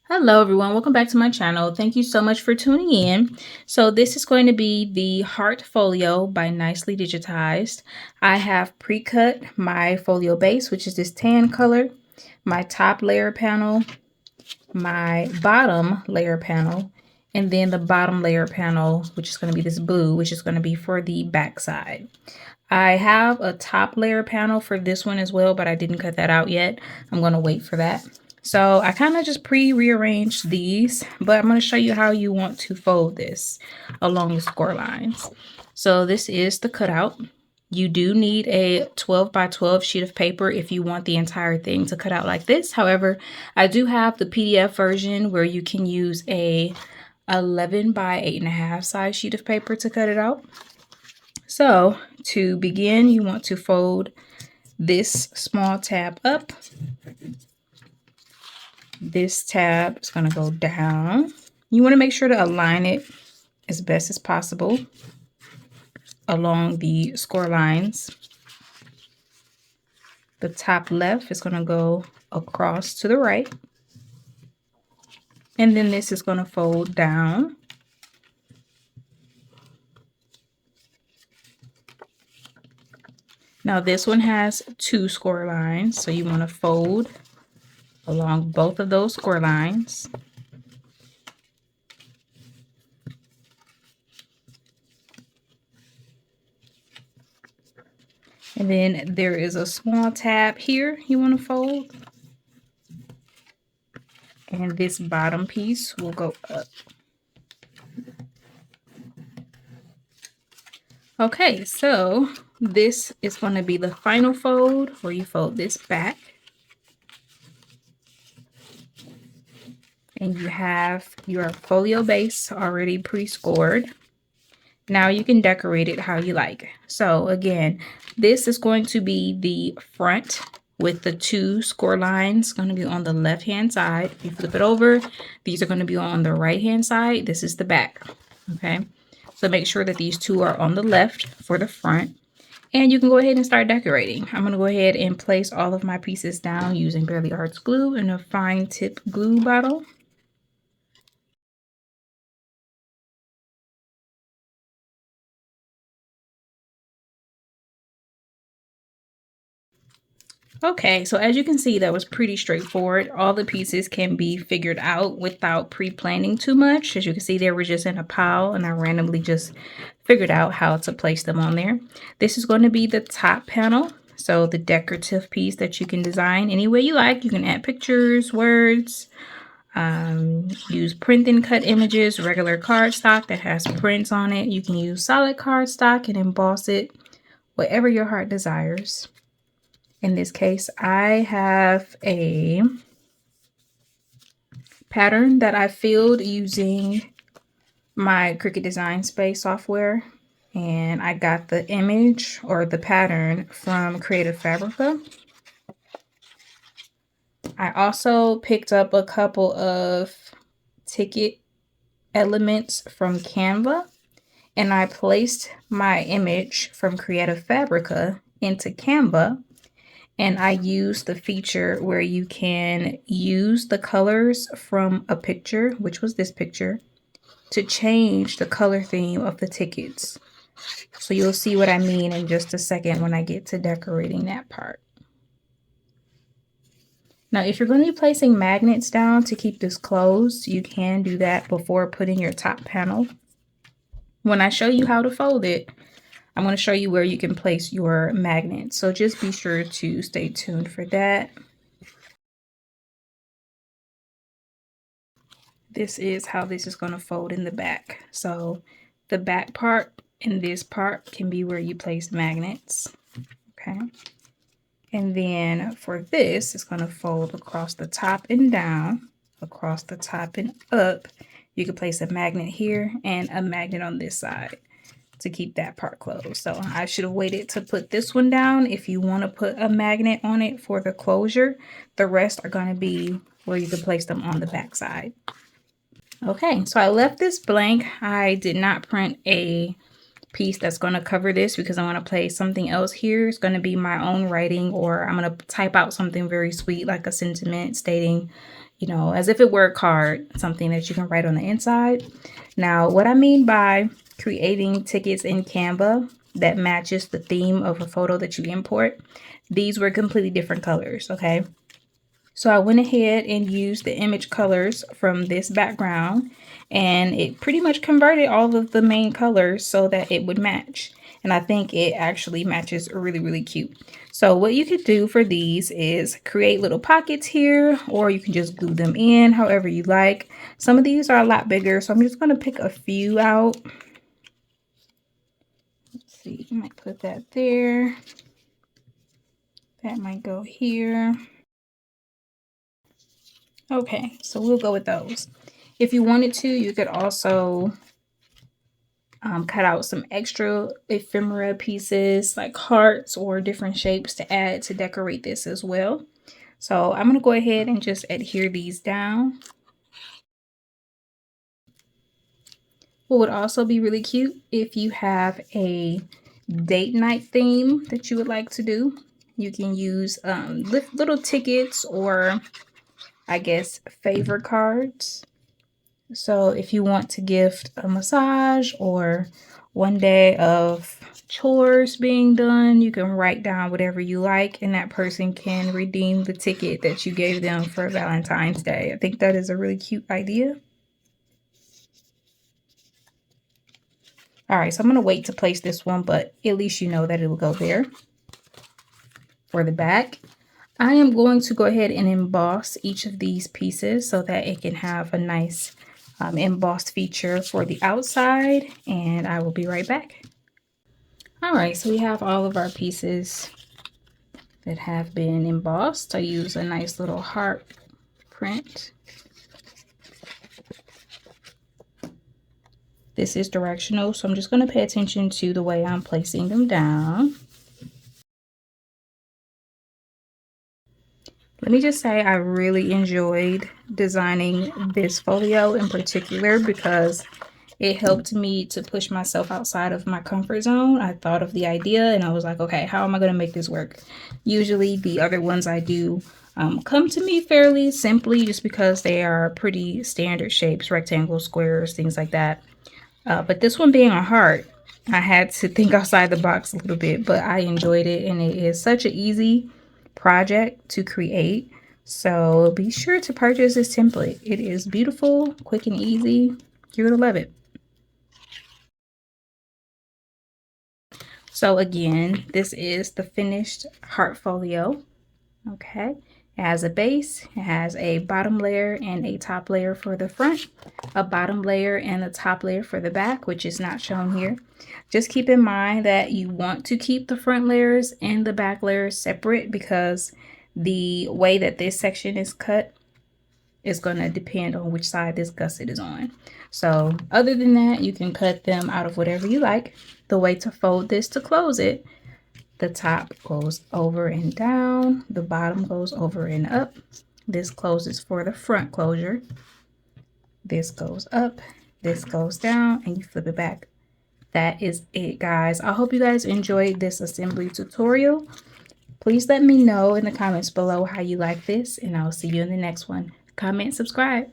Hello everyone, welcome back to my channel. Thank you so much for tuning in. So this is going to be the Heart Folio by Nicely Digitized. I have pre-cut my folio base, which is this tan color, my top layer panel, my bottom layer panel, and then the bottom layer panel, which is going to be this blue, which is going to be for the back side. I have a top layer panel for this one as well, but I didn't cut that out yet. I'm going to wait for that. So I kind of just pre-rearranged these, but I'm going to show you how you want to fold this along the score lines. So this is the cutout. You do need a 12 by 12 sheet of paper if you want the entire thing to cut out like this. However, I do have the PDF version where you can use a 11 by 8.5 size sheet of paper to cut it out. So to begin, you want to fold this small tab up. This tab is going to go down. You want to make sure to align it as best as possible along the score lines. The top left is going to go across to the right. And then this is going to fold down. Now this one has two score lines, so you want to fold along both of those score lines. And then there is a small tab here you want to fold. And this bottom piece will go up. Okay, so this is going to be the final fold where you fold this back. And you have your folio base already pre-scored. Now you can decorate it how you like. So again, this is going to be the front with the two score lines going to be on the left hand side. If you flip it over, these are going to be on the right hand side. This is the back. Okay, so make sure that these two are on the left for the front. And you can go ahead and start decorating. I'm going to go ahead and place all of my pieces down using Barely Arts glue in a fine tip glue bottle. Okay, so as you can see, that was pretty straightforward. All the pieces can be figured out without pre-planning too much. As you can see, they were just in a pile and I randomly just figured out how to place them on there. This is going to be the top panel. So the decorative piece that you can design any way you like. You can add pictures, words, use print and cut images, regular cardstock that has prints on it. You can use solid cardstock and emboss it, whatever your heart desires. In this case, I have a pattern that I filled using my Cricut Design Space software. And I got the image or the pattern from Creative Fabrica. I also picked up a couple of ticket elements from Canva. And I placed my image from Creative Fabrica into Canva. And I use the feature where you can use the colors from a picture, which was this picture, to change the color theme of the tickets. So you'll see what I mean in just a second when I get to decorating that part. Now, if you're going to be placing magnets down to keep this closed, you can do that before putting your top panel. When I show you how to fold it, I'm going to show you where you can place your magnets. So just be sure to stay tuned for that. This is how this is going to fold in the back. So the back part and this part can be where you place magnets. Okay. And then for this, it's going to fold across the top and down, across the top and up. You can place a magnet here and a magnet on this side to keep that part closed. So I should have waited to put this one down. If you want to put a magnet on it for the closure, the rest are going to be where you can place them on the back side. Okay, so I left this blank. I did not print a piece that's going to cover this because I want to place something else here. It's going to be my own writing, or I'm going to type out something very sweet like a sentiment stating, you know, as if it were a card, something that you can write on the inside. Now, what I mean by creating tickets in Canva that matches the theme of a photo that you import, these were completely different colors, okay? So I went ahead and used the image colors from this background, and it pretty much converted all of the main colors so that it would match. And I think it actually matches really, really cute. So what you could do for these is create little pockets here, or you can just glue them in however you like. Some of these are a lot bigger, so I'm just going to pick a few out. Let's see, I might put that there. That might go here. Okay, so we'll go with those. If you wanted to, you could also cut out some extra ephemera pieces like hearts or different shapes to add to decorate this as well. So I'm going to go ahead and just adhere these down. What would also be really cute if you have a date night theme that you would like to do. You can use little tickets or I guess favor cards. So if you want to gift a massage or one day of chores being done, you can write down whatever you like and that person can redeem the ticket that you gave them for Valentine's Day. I think that is a really cute idea. All right, so I'm going to wait to place this one, but at least you know that it will go there. For the back, I am going to go ahead and emboss each of these pieces so that it can have a nice embossed feature for the outside, and I will be right back. All right, so we have all of our pieces that have been embossed. I use a nice little heart print. This is directional, so I'm just going to pay attention to the way I'm placing them down. Let me just say I really enjoyed designing this folio in particular because it helped me to push myself outside of my comfort zone. I thought of the idea and I was like, okay, how am I going to make this work? Usually the other ones I do come to me fairly simply just because they are pretty standard shapes, rectangles, squares, things like that. But this one being a heart, I had to think outside the box a little bit, but I enjoyed it and it is such an easy project to create. So be sure to purchase this template. It is beautiful, quick and easy. You're gonna love it. So again, this is the finished heart folio. Okay, it has a base, it has a bottom layer and a top layer for the front, a bottom layer and a top layer for the back, which is not shown here. Just keep in mind that you want to keep the front layers and the back layers separate because the way that this section is cut is going to depend on which side this gusset is on. So other than that, you can cut them out of whatever you like. The way to fold this to close it, the top goes over and down, the bottom goes over and up. This closes for the front closure. This goes up, this goes down, and you flip it back. That is it, guys. I hope you guys enjoyed this assembly tutorial. Please let me know in the comments below how you like this, and I'll see you in the next one. Comment, subscribe.